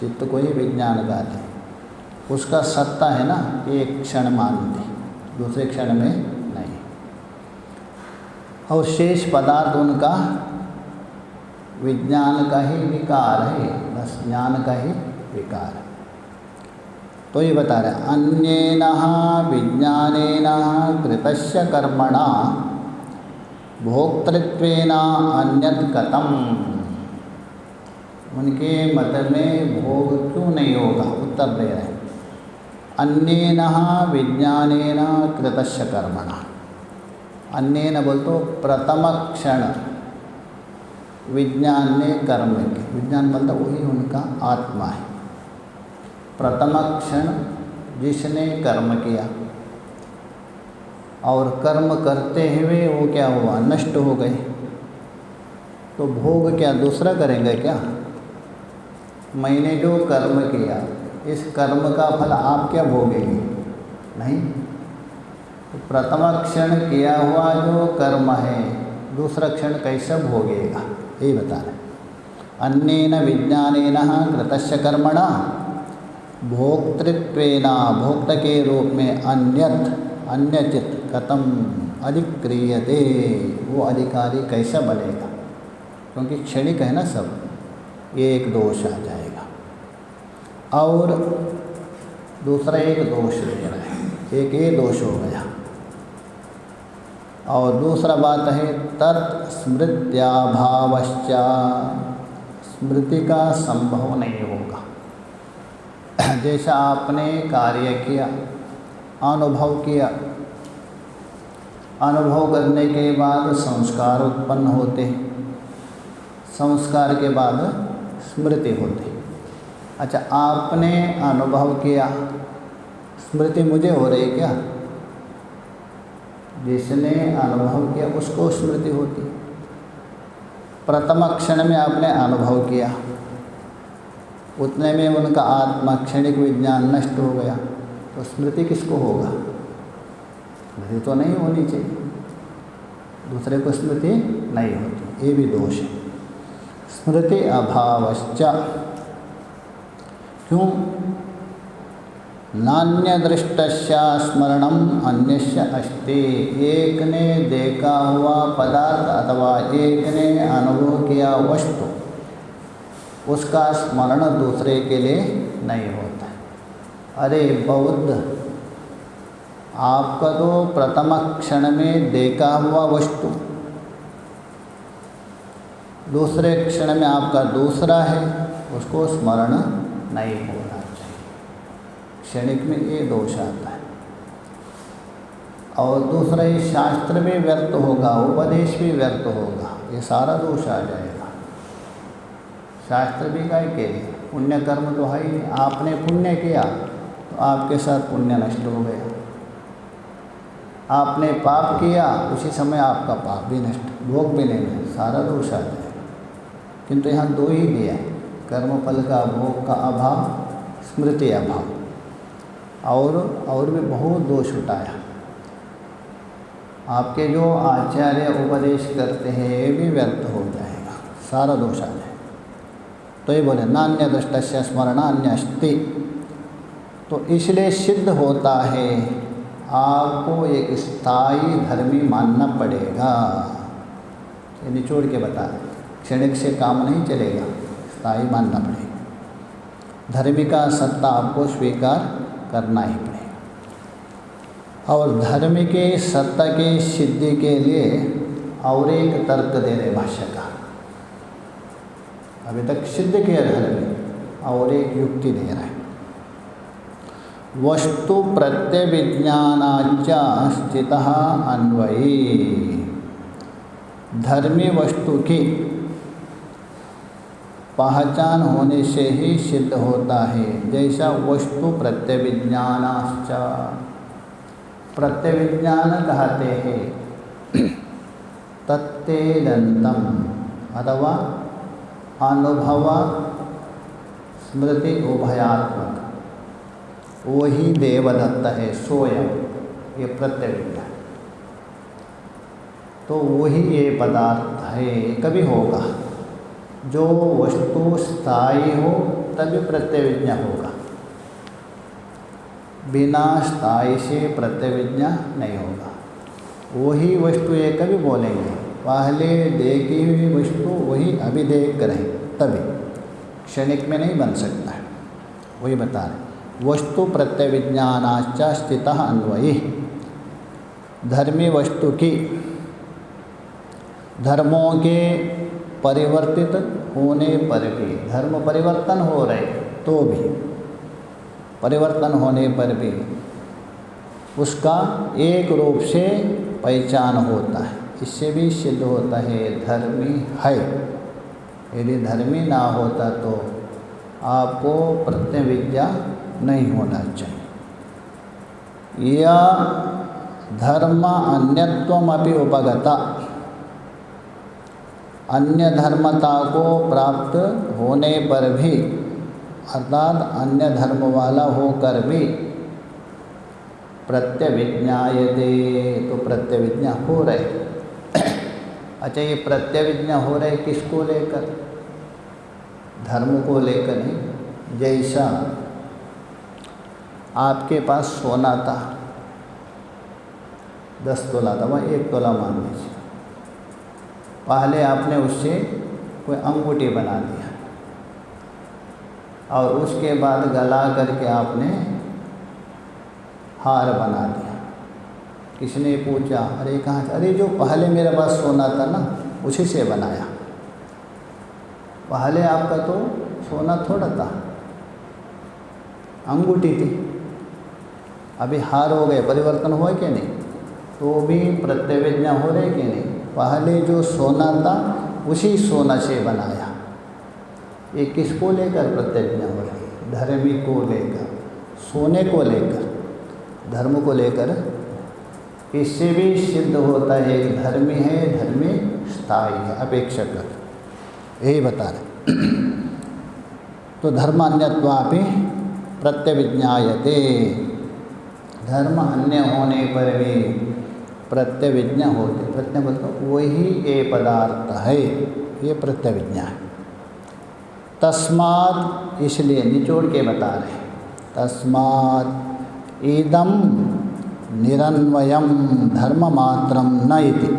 [SPEAKER 1] चित्त को ही विज्ञान कहते हैं, उसका सत्ता है ना, एक क्षण मानते, दूसरे क्षण में नहीं। और शेष पदार्थ उनका विज्ञान का ही विकार है, बस ज्ञान का ही विकार है। तो ये बता रहे अन्येन विज्ञानेन कृतस्य कर्मणा भोक्तृत्वेन अन्यत् कथम। उनके मत में भोग क्यों नहीं होगा? उत्तर दे रहे हैं अन्येन विज्ञानेन कृतस्य कर्मणा। अन्येन बोल तो प्रथम क्षण विज्ञान ने कर्म के, विज्ञान मतलब वही उनका आत्मा है। प्रथम क्षण जिसने कर्म किया और कर्म करते हुए वो क्या हुआ? नष्ट हो गए। तो भोग क्या दूसरा करेंगे क्या? मैंने जो कर्म किया, इस कर्म का फल आप क्या भोगेंगे? नहीं। तो प्रथम क्षण किया हुआ जो कर्म है, दूसरा क्षण कैसे भोगेगा? यही बता रहे। अन्येन विज्ञानेन कृतस्य कर्मणा भोक्तृत्वेन, भोक्त के रूप में अन्यत अन्यचित कथम अधिक्रियते, वो अधिकारी कैसा बनेगा? क्योंकि क्षणिक है ना सब, ये एक दोष आ जाएगा। और दूसरा एक दोष ले रहा है, एक ये दोष हो गया। और दूसरा बात है तत्स्मृत्याभावश्च, स्मृति का संभव नहीं होगा। जैसा आपने कार्य किया, अनुभव किया, अनुभव करने के बाद संस्कार उत्पन्न होते, संस्कार के बाद स्मृति होती। अच्छा, आपने अनुभव किया, स्मृति मुझे हो रही क्या? जिसने अनुभव किया उसको स्मृति होती। प्रथम क्षण में आपने अनुभव किया, उतने में उनका आत्मा क्षणिक विज्ञान नष्ट हो गया, तो स्मृति किसको होगा? स्मृति तो नहीं होनी चाहिए, दूसरे को स्मृति नहीं होती, ये भी दोष है। स्मृति अभावश्च, क्यों? नान्यदृष्टस्य स्मरणम अन्यस्य अस्ति। एक ने देखा हुआ पदार्थ अथवा एक ने अनुभव किया वस्तु, उसका स्मरण दूसरे के लिए नहीं होता। अरे बौद्ध, आपका तो प्रथम क्षण में देखा हुआ वस्तु दूसरे क्षण में आपका दूसरा है, उसको स्मरण नहीं होना चाहिए। क्षणिक में ये दोष आता है। और दूसरा, ये शास्त्र भी व्यर्थ होगा, उपदेश भी व्यर्थ होगा, ये सारा दोष आ जाएगा। शास्त्र भी क्या के लिए? पुण्य कर्म तो है ही। आपने पुण्य किया तो आपके साथ पुण्य नष्ट हो गया, आपने पाप किया उसी समय आपका पाप भी नष्ट, भोग भी नहीं है, सारा दोष आ जाएगा। किंतु यहाँ दो ही दिया, कर्मफल का भोग का अभाव, स्मृति अभाव, और भी बहुत दोष उठाया। आपके जो आचार्य उपदेश करते हैं ये भी व्यर्थ हो जाएगा, सारा दोष आ जाएगा। तो ये बोले नान्य दृष्टस्य स्मरण अन्य अस्ति। तो इसलिए सिद्ध होता है आपको एक स्थायी धर्मी मानना पड़ेगा। ये निचोड़ के बता रहे, क्षणिक से काम नहीं चलेगा, स्थायी मानना पड़ेगा। धर्मी का सत्ता आपको स्वीकार करना ही पड़ेगा। और धर्म के सत्ता के सिद्धि के लिए और एक तर्क दे रहे भाष्यकार। अभी तक सिद्ध किया धर्म, और एक युक्ति दे रहा है। वस्तु प्रत्यभिज्ञानाच्च स्थितः अन्वयी। धर्मी वस्तु की पहचान होने से ही सिद्ध होता है। जैसा वस्तु प्रत्यभिज्ञानाश्च, प्रत्यभिज्ञान कहते हैं तत्तेदंतम अथवा अनुभव स्मृति उभयात्मक। वही देवदत्त है स्वयं, ये प्रत्यविज्ञा। तो वही ये पदार्थ है, कभी होगा। जो वस्तु स्थायी हो तभी प्रत्यविज्ञा होगा, बिना स्थायी से प्रत्यविज्ञा नहीं होगा। वही वस्तु ये कभी बोलेंगे, पहले देखी हुई वस्तु वही अभी देख रहे, तभी क्षणिक में नहीं बन सकता है। वही बता रहे, वस्तु प्रत्यविज्ञानाश्च स्थितः अन्वयी। धर्मी वस्तु की धर्मों के परिवर्तित होने पर भी, धर्म परिवर्तन हो रहे तो भी, परिवर्तन होने पर भी उसका एक रूप से पहचान होता है। इससे भी सिद्ध होता है धर्मी है। यदि धर्मी ना होता तो आपको प्रत्यविज्ञा नहीं होना चाहिए। या धर्म अन्यत्वमपि उपगता, अन्य धर्मता को प्राप्त होने पर भी, अर्थात अन्य धर्म वाला होकर भी प्रत्यविज्ञायते, तो प्रत्यविज्ञा हो रहे। अच्छा, ये प्रत्यविज्ञा हो रहे किसको लेकर? धर्म को लेकर नहीं। जैसा आपके पास सोना था, 10 तोला था, वह 1 तोला मान लीजिए। पहले आपने उससे कोई अंगूठी बना दिया और उसके बाद गला करके आपने हार बना दिया। किसने पूछा, अरे कहाँ से? अरे जो पहले मेरे पास सोना था ना, उसी से बनाया। पहले आपका तो सोना थोड़ा था, अंगूठी थी, अभी हार हो गए, परिवर्तन हुआ कि नहीं? तो भी प्रत्यविज्ञा हो रही कि नहीं? पहले जो सोना था उसी सोना से बनाया। ये किसको लेकर प्रत्यविज्ञा हो रही? धर्मी को लेकर, सोने को लेकर, धर्म को लेकर। इससे भी सिद्ध होता है कि धर्मी है, धर्मी स्थायी है, अपेक्षाकृत। यही बता रहे। तो धर्मान्यत्वापि प्रत्यविज्ञायते, धर्म अन्य होने पर भी प्रत्यविज्ञा होती। प्रत्यय बोलते वही ये पदार्थ है, ये प्रत्यविज्ञा है। तस्मात्, इसलिए निचोड़ के बता रहे, तस्मात् इदं निरन्वयं धर्ममात्रं न इति।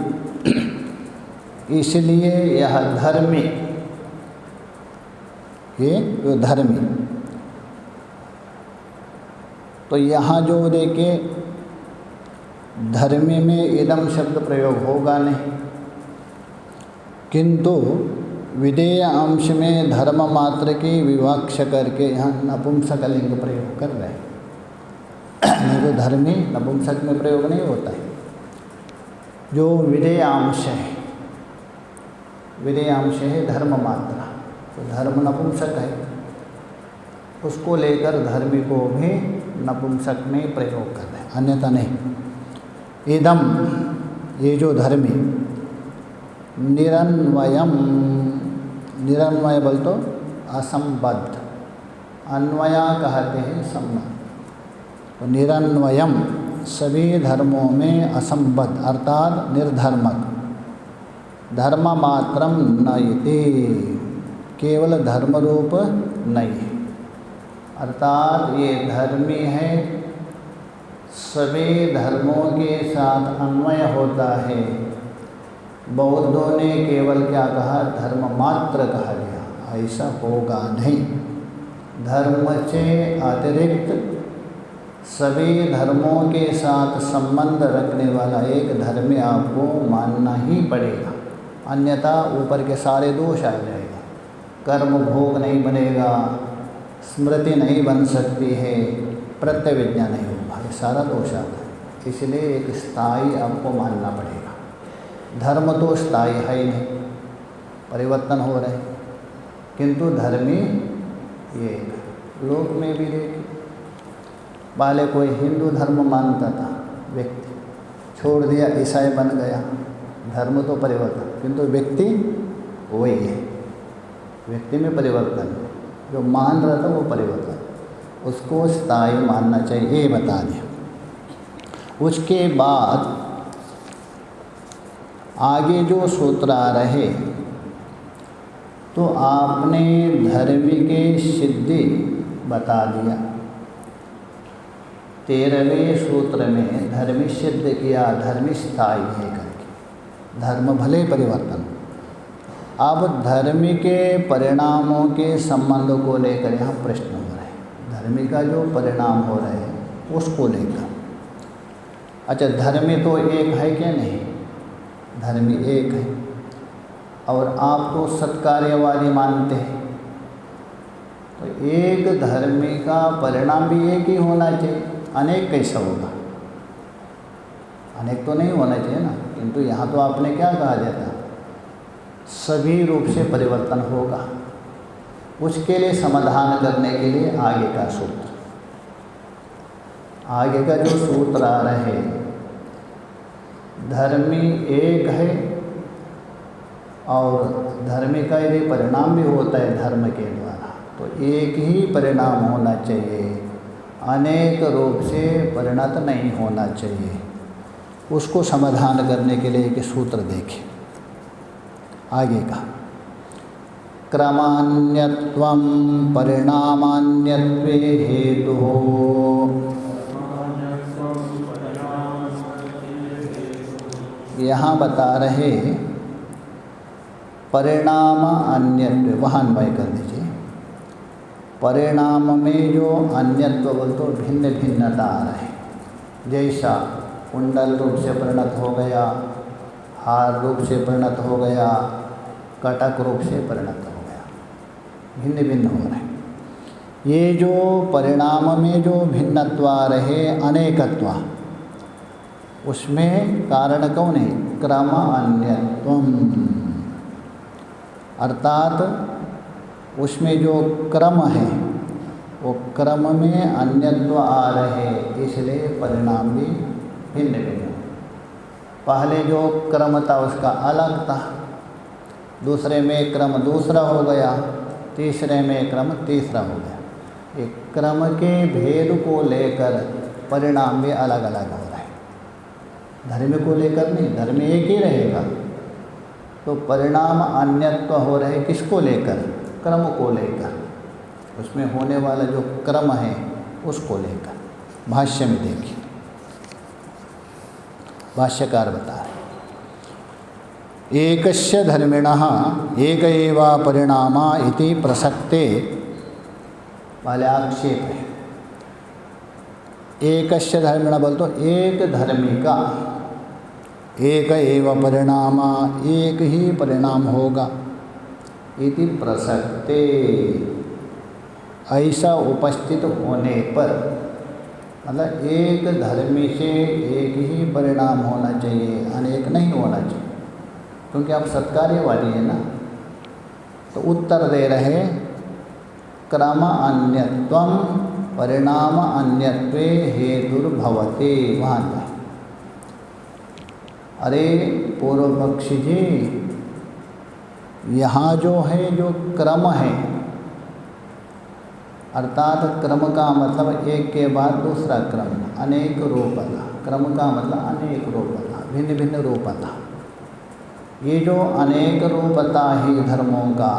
[SPEAKER 1] इसलिए यह धर्मी, ये जो धर्मी, तो यहाँ जो देखे धर्मी में इदम शब्द प्रयोग होगा नहीं, किंतु विधेय अंश में धर्म मात्र की विवक्षा करके यहाँ नपुंसकलिंग प्रयोग कर रहे हैं। नहीं तो धर्मी नपुंसक में प्रयोग नहीं होता है। जो विधेय अंश है, विधेय अंश है धर्म मात्रा, तो धर्म नपुंसक है, उसको लेकर धर्मी को भी नपुंसक में प्रयोग कर रहे हैं, अन्यथा नहीं। इदम, ये जो धर्मी, निरन्वयम, निरन्वय बोल तो असंबद्ध, अन्वया कहते हैं संबंध। तो निरन्वयम, सभी धर्मों में असंबद्ध अर्थात निर्धर्मक, धर्ममात्रम न इति, केवल धर्म रूप नहीं है, अर्थात ये धर्मी है, सभी धर्मों के साथ अन्वय होता है। बौद्धों ने केवल क्या कहा? धर्म मात्र कहा गया, ऐसा होगा नहीं। धर्म से अतिरिक्त सभी धर्मों के साथ संबंध रखने वाला एक धर्म आपको मानना ही पड़ेगा, अन्यथा ऊपर के सारे दोष आ जाएगा। कर्म भोग नहीं बनेगा, स्मृति नहीं बन सकती है, प्रत्यविज्ञा नहीं होगा, ये सारा दोष आता है। इसलिए एक स्थायी आपको मानना पड़ेगा। धर्म तो स्थायी है ही नहीं, परिवर्तन हो रहे, किंतु धर्मी ये लोक में भी देखिए, पहले कोई हिंदू धर्म मानता था व्यक्ति, छोड़ दिया ईसाई बन गया, धर्म तो परिवर्तन, किंतु व्यक्ति वही है, व्यक्ति में परिवर्तन, जो मान रहा था वो परिवर्तन। उसको स्थायी मानना चाहिए, ये बता दिया। उसके बाद आगे जो सूत्र आ रहे, तो आपने धर्म के सिद्धि बता दिया। 13वें सूत्र में धर्म सिद्ध किया, धर्म स्थायी है करके, धर्म भले परिवर्तन। अब धर्म के परिणामों के संबंध को लेकर यहाँ प्रश्न हो रहे हैं, धर्म का जो परिणाम हो रहे हैं उसको लेकर। अच्छा, धर्म तो एक है क्या? नहीं, धर्म एक है, और आप तो सत्कार्यवादी मानते हैं, तो एक धर्म का परिणाम भी एक ही होना चाहिए, अनेक कैसा होगा? अनेक तो नहीं होना चाहिए ना। किंतु यहाँ तो आपने क्या कहा जाता, सभी रूप से परिवर्तन होगा। उसके लिए समाधान करने के लिए आगे का सूत्र, आगे का जो सूत्र आ रहे, धर्मी एक है और धर्म का यदि परिणाम भी होता है धर्म के द्वारा, तो एक ही परिणाम होना चाहिए, अनेक रूप से परिणत नहीं होना चाहिए। उसको समाधान करने के लिए एक सूत्र देखें आगे का, क्रमान्यत्वं परिणामान्यत्वे हेतुः। यहाँ बता रहे परिणाम अन्यत्व, वहाँ अन्वय कर दीजिए। परिणाम में जो अन्यत्व बोल तो भिन्न भिन्नता आ रहे, जैसा कुंडल रूप से परिणत हो गया, हार रूप से परिणत हो गया, कटक रूप से परिणत हो गया, भिन्न भिन्न हो रहे। ये जो परिणाम में जो भिन्नत्व आ रहे, अनेकत्व, उसमें कारण कौन है? क्रम अन्यत्वम, अर्थात उसमें जो क्रम है वो क्रम में अन्यत्व आ रहे, इसलिए परिणाम भी भिन्न भिन्न। पहले जो क्रम था उसका अलग था, दूसरे में क्रम दूसरा हो गया, तीसरे में क्रम तीसरा हो गया। एक क्रम के भेद को लेकर परिणाम भी अलग अलग हो रहे, धर्म को लेकर नहीं, धर्म एक ही रहेगा। तो परिणाम अन्यत्व हो रहे किसको लेकर? क्रम को लेकर, उसमें होने वाला जो क्रम है उसको लेकर। भाष्य में देखिए, भाष्यकार बता रहे, एकस्य धर्मिणः एक एव परिणामा इति प्रसक्ते, पहले आक्षेप है। एकस्य धर्मिणः बोल तो एक धर्मी का, एक एव परिणामा, एक ही परिणाम होगा, इति प्रसक्ते, ऐसा उपस्थित होने पर, मतलब एक धर्मी से एक ही परिणाम होना चाहिए, अनेक नहीं होना चाहिए, क्योंकि आप सत्कार्यवादी हैं ना। तो उत्तर दे रहे, क्रम अन्यत्वम परिणाम अन्यत्वे हेतुर्भवते। वहाँ पर अरे पूर्व पक्षी जी, यहाँ जो है जो क्रम है, अर्थात क्रम का मतलब एक के बाद दूसरा क्रम, अनेक रूपता, क्रम का मतलब अनेक रूपता, भिन्न भिन्न रूपता। ये जो अनेक रूपता है धर्मों का,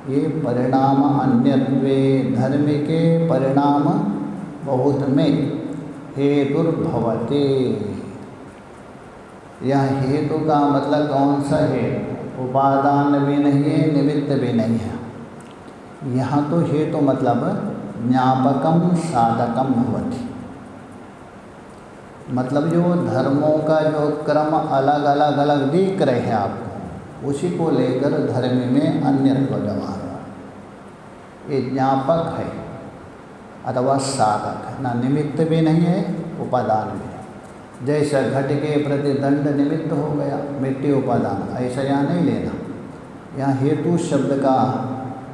[SPEAKER 1] ये परिणाम अन्यत्वे, धर्म के परिणाम बहुत में, हेतुर्भवते। यह हेतु का मतलब कौन सा है? उपादान भी नहीं है, निमित्त भी नहीं है। यहाँ तो हेतु मतलब ज्ञापकम साधकम भवति, मतलब जो धर्मों का जो क्रम अलग अलग अलग दिख रहे हैं आपको, उसी को लेकर धर्म में अन्यत्व व्यवहार, ये ज्ञापक है अथवा साधक है, ना निमित्त भी नहीं है, उपादान भी है। जैसा घट के प्रति दंड निमित्त हो गया, मिट्टी उपादान, ऐसा यहाँ नहीं लेना। यहाँ हेतु शब्द का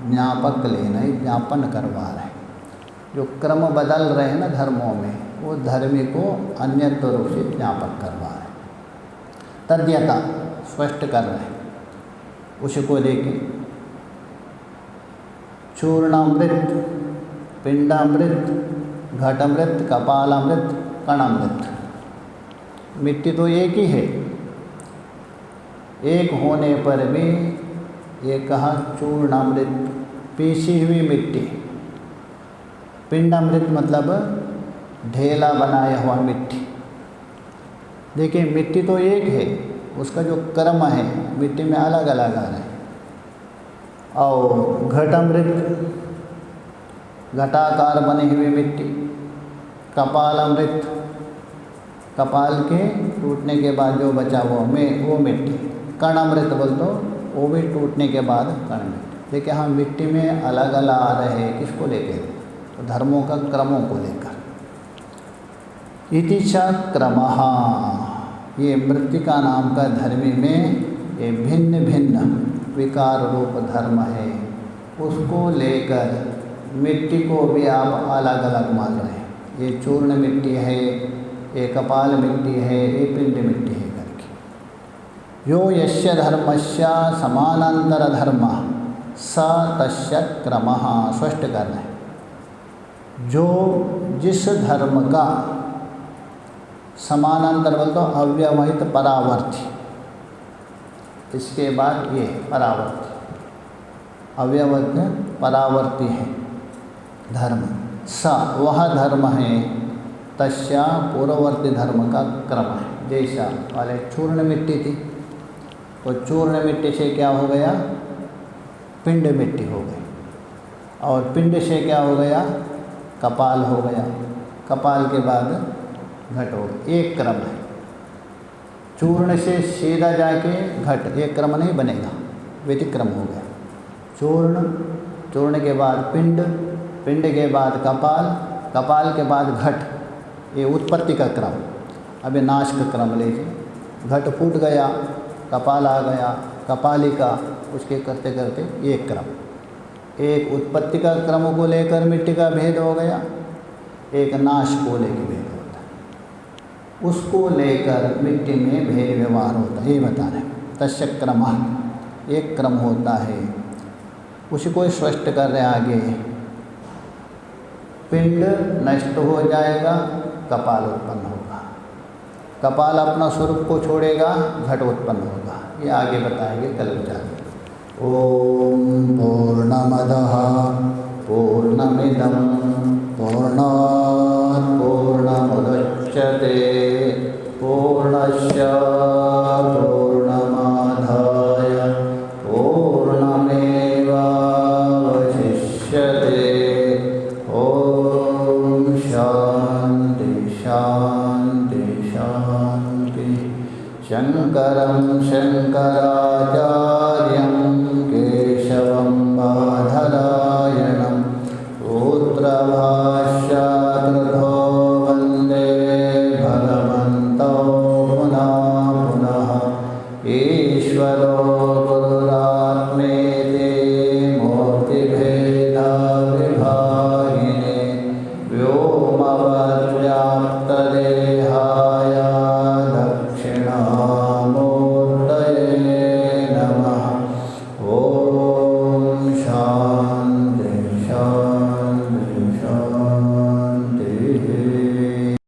[SPEAKER 1] ज्ञापक लेना है, ज्ञापन करवा रहे हैं। जो क्रम बदल रहे हैं ना धर्मों में, वो धर्मी को अन्यत्व रूप से ज्ञापक करवा रहे हैं, तद्यता स्पष्ट कर रहे हैं। उसको लेके चूर्णामृत पिंडामृत, घटामृत, कपालामृत, कणामृत। मिट्टी तो एक ही है, एक होने पर भी ये कहा चूर्णामृत, पीसी हुई मिट्टी। पिंडामृत मतलब ढेला बनाया हुआ मिट्टी। देखिए मिट्टी तो एक है, उसका जो कर्म है मिट्टी में अलग अलग आ रहे हैं। और घटामृत, घटाकार बनी हुई मिट्टी। कपालामृत, कपाल के टूटने के बाद जो बचा हुआ में वो मिट्टी। कणामृत बोल तो वो भी टूटने के बाद कण मिट्टी। देखिए हम मिट्टी में अलग अलग आ रहे हैं, किसको लेकर? तो धर्मों का क्रमों को लेकर। इति च क्रमः, ये मृत्तिका नाम का धर्मी में ये भिन्न भिन्न विकार रूप धर्म है, उसको लेकर मिट्टी को भी आप अलग अलग मान रहे हैं। ये चूर्ण मिट्टी है, ये कपाल मिट्टी है, ये पिंड मिट्टी है करके। यो यस्य धर्मस्य समानांतर धर्म स तस्य क्रमः, स्पष्ट करना है। जो जिस धर्म का समानांतर बोल तो अव्यवहित परावर्ती, इसके बाद ये परावर्ती, अव्यवहित परावर्ती है धर्म। स वह धर्म है, तस्या पूर्ववर्ती धर्म का क्रम है। जैसा वाले चूर्ण मिट्टी थी, तो चूर्ण मिट्टी से क्या हो गया? पिंड मिट्टी हो गई। और पिंड से क्या हो गया? कपाल हो गया। कपाल के बाद घट हो गया। एक क्रम है। चूर्ण से सीधा जाके घट, एक क्रम नहीं बनेगा, व्यतिक्रम हो गया। चूर्ण, चूर्ण के बाद पिंड, पिंड के बाद कपाल, कपाल के बाद घट, ये उत्पत्ति का क्रम। अभी नाश का क्रम लीजिए। घट फूट गया, कपाल आ गया, कपालिका, उसके करते करते एक क्रम। एक उत्पत्ति का क्रम को लेकर मिट्टी का भेद हो गया, एक नाश को लेकर भेद होता है। उसको लेकर मिट्टी में भेद व्यवहार होता है, ये बता रहे। तस्य क्रमः, एक क्रम होता है। उसी को स्पष्ट कर रहे आगे। पिंड नष्ट हो जाएगा, कपाल उत्पन्न होगा। कपाल अपना स्वरूप को छोड़ेगा, घट उत्पन्न होगा। ये आगे बताएंगे कल विचार। ओम पूर्णमदः पूर्णमिदं पूर्णात् पूर्णमुदच्यते पूर्णस्य पूर्णमादाय पूर्णमेवावशिष्यते। ओम शांति शांति शांति। शंकरं शंकराचार्यं